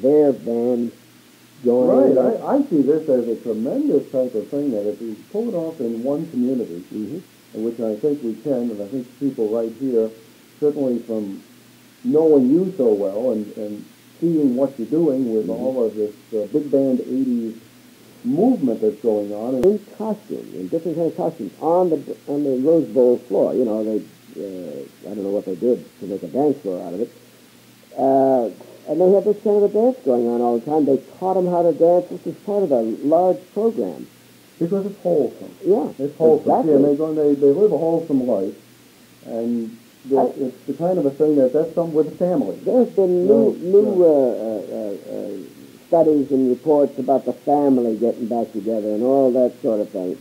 Their band going. Right. I see this as a tremendous type of thing that if we pull it off in one community, which I think we can, and I think people right here, certainly from knowing you so well and seeing what you're doing with all of this big band 80s movement that's going on. And in costume, in different kind of costumes, on the Rose Bowl floor. You know, they, I don't know what they did to make a dance floor out of it. And they had this kind of a dance going on all the time. They taught them how to dance. This is part of a large program. Because it's wholesome. Yeah. It's wholesome. Exactly. See, and they live a wholesome life. And it's the kind of a thing that's something with the family. There's been new studies and reports about the family getting back together and all that sort of thing.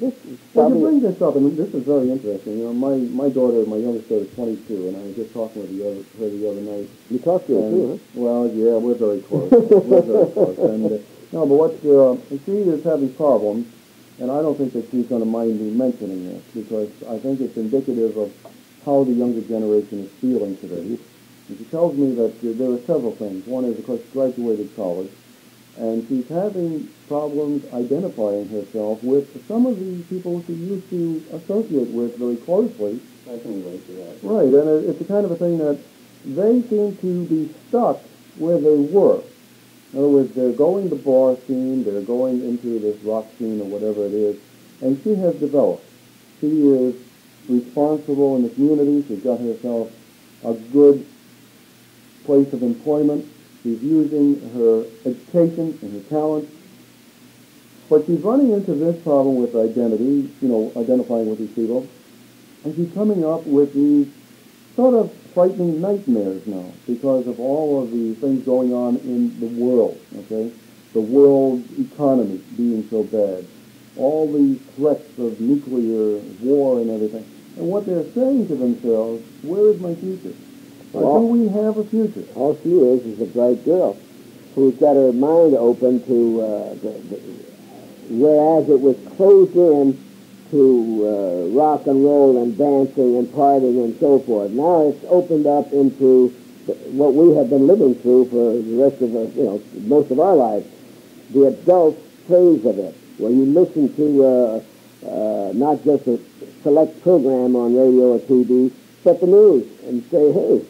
Well, you bring this up, and this is very interesting. You know, my youngest daughter is 22, and I was just talking with her the other night. You talked to her too, huh? Well, yeah, we're very close. We're very close. And no, but what she is having problems, and I don't think that she's going to mind me mentioning this because I think it's indicative of how the younger generation is feeling today. And she tells me that there are several things. One is, of course, she graduated college. And she's having problems identifying herself with some of the people she used to associate with very closely. I can relate to that. Right, and it's the kind of a thing that they seem to be stuck where they were. In other words, they're going the bar scene, they're going into this rock scene or whatever it is, and she has developed. She is responsible in the community. She's got herself a good place of employment. She's using her education and her talent. But she's running into this problem with identity, you know, identifying with these people. And she's coming up with these sort of frightening nightmares now because of all of the things going on in the world, okay? The world economy being so bad. All the threats of nuclear war and everything. And what they're saying to themselves, where is my future? Or do we have a future? All she is a bright girl who's got her mind open to, whereas it was closed in to rock and roll and dancing and partying and so forth. Now it's opened up into what we have been living through for the rest of us, you know, most of our lives, the adult phase of it, where you listen to not just a select program on radio or TV, but the news, and say, hey,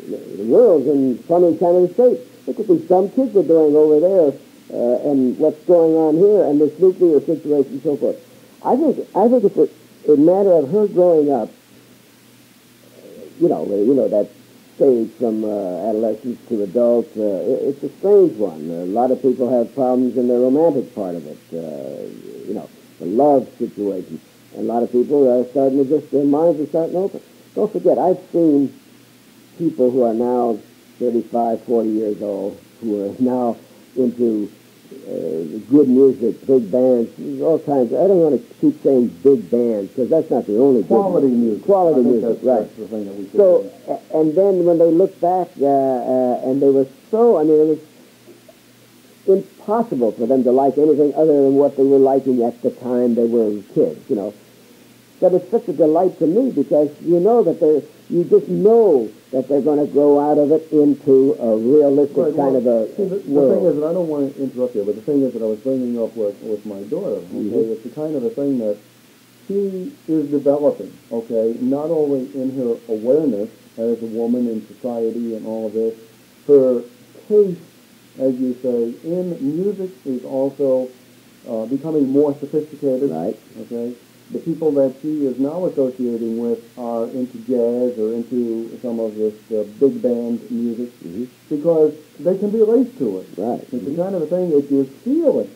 the world's in funny kind of a state. Look what these dumb kids are doing over there, and what's going on here, and this nuclear situation and so forth. I think it's a matter of her growing up, you know that stage from adolescence to adult. It's a strange one. A lot of people have problems in the romantic part of it, you know, the love situation. And a lot of people are starting to just, their minds are starting to open. Don't forget, I've seen people who are now 35, 40 years old, who are now into good music, big bands, all kinds. I don't want to keep saying big bands, because that's not the only quality music. Quality music, right. That's the thing that we should do. And then when they look back, and they were so, I mean, it was impossible for them to like anything other than what they were liking at the time they were kids, you know. But it's such a delight to me, because you know that you just know that they're going to grow out of it into a realistic kind of a the world. thing is, and I don't want to interrupt you, but the thing is that I was bringing up with my daughter, okay, it's the kind of a thing that she is developing, okay, not only in her awareness as a woman in society and all of this, her taste, as you say, in music is also becoming more sophisticated, right? Okay. The people that she is now associating with are into jazz or into some of this big band music because they can relate to it. Right. It's the kind of a thing that you feel it.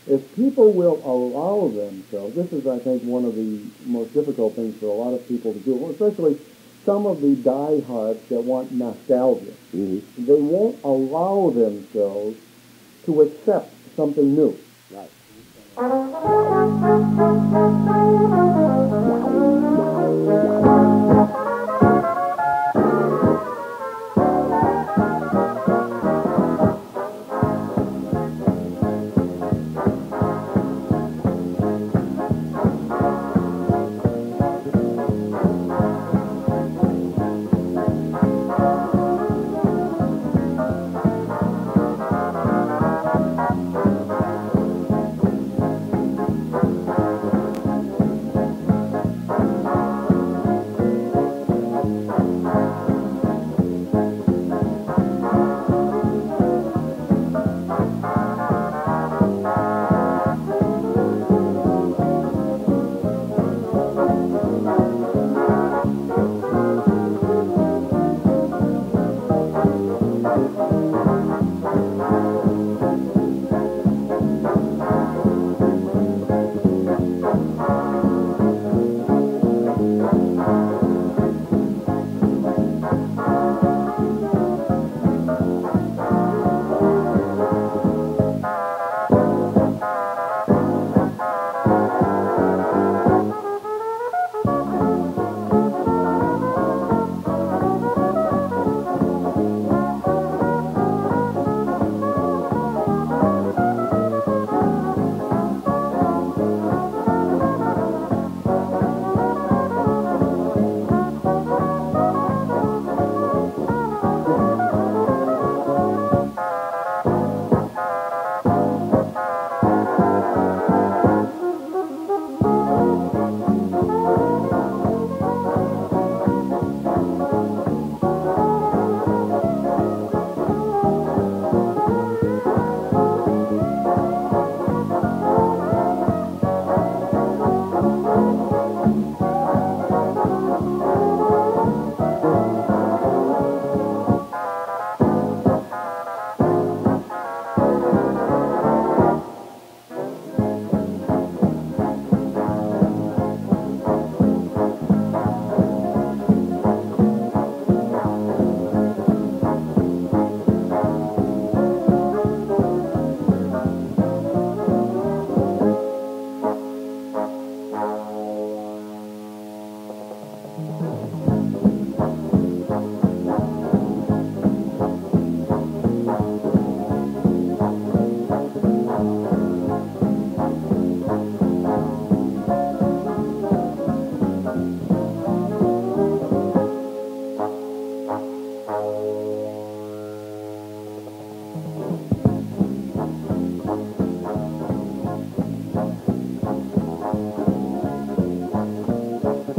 If people will allow themselves, this is, I think, one of the most difficult things for a lot of people to do, especially some of the diehards that want nostalgia, Mm-hmm. they won't allow themselves to accept something new. Right.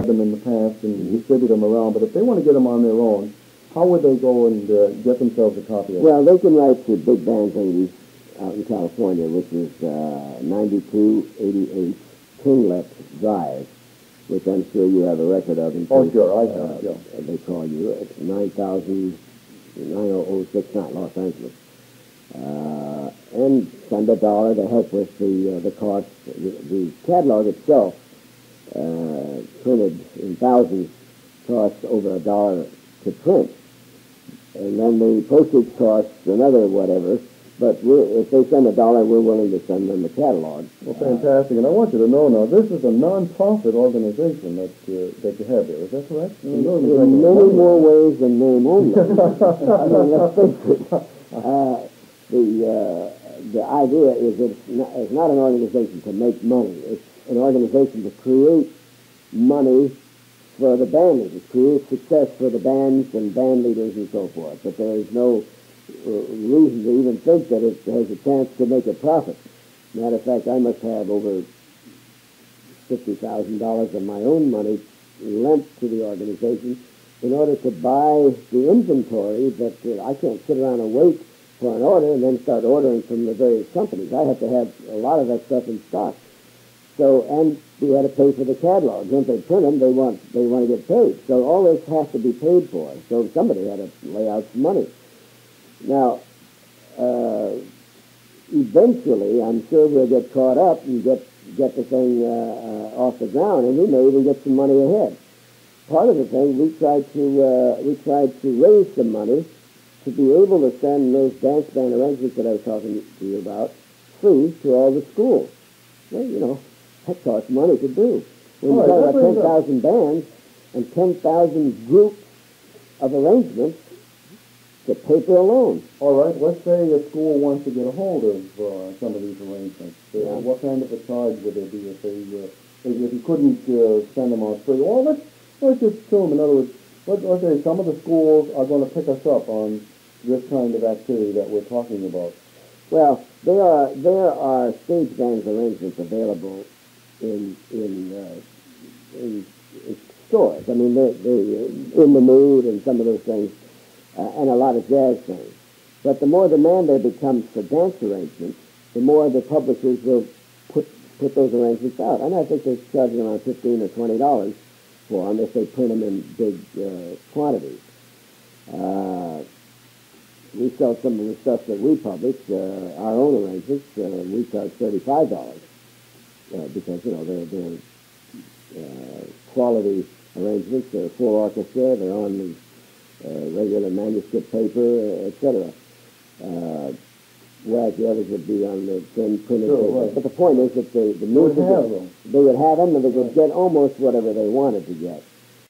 Them in the past and distribute them around, but if they want to get them on their own, how would they go and get themselves a copy of it? Well, they can write to Big Band Ladies out in California, which is 9288 Kinglet Drive, which I'm sure you have a record of. In Oh, case, sure, I have, yeah. They call you. It's 9069 Los Angeles. And send $1 to help with the cost. The catalog itself, printed in thousands, costs over $1 to print. And then the postage costs another whatever. But if they send $1, we're willing to send them the catalog. Well, fantastic. And I want you to know now, this is a non-profit organization that you have there. Is that correct? In many more ways than name only. I mean, let's face it. The idea is that it's not an organization to make money. It's an organization to create money for the band leaders, create success for the bands and band leaders and so forth. But there is no reason to even think that it has a chance to make a profit. Matter of fact, I must have over $50,000 of my own money lent to the organization in order to buy the inventory that I can't sit around and wait for an order and then start ordering from the various companies. I have to have a lot of that stuff in stock. So, and we had to pay for the catalogs. Once they print them, they want to get paid. So all this has to be paid for. So somebody had to lay out some money. Now, eventually, I'm sure we'll get caught up and get the thing off the ground, and we may even get some money ahead. part of the thing, we tried to raise some money to be able to send those dance band arrangements that I was talking to you about free to all the schools. Well, that costs money to do. When you talk about 10,000 bands and 10,000 groups of arrangements, the paper alone. All right, let's say a school wants to get a hold of some of these arrangements. What kind of a charge would there be if you couldn't send them out free? Well, let's just assume, in other words, let's say some of the schools are going to pick us up on this kind of activity that we're talking about. Well, there are stage bands arrangements available in stores. I mean, they're In the Mood and some of those things, and a lot of jazz things. But the more demand there becomes for dance arrangements, the more the publishers will put those arrangements out. And I think they're charging around $15 or $20 for them if they print them in big quantities. We sell some of the stuff that we publish, our own arrangements. We charge $35 because they're quality arrangements. They're full orchestra. They're on the regular manuscript paper, etc. Whereas the others would be on the thin printed paper. Right. But the point is that the music they would have them, and they could get almost whatever they wanted to get.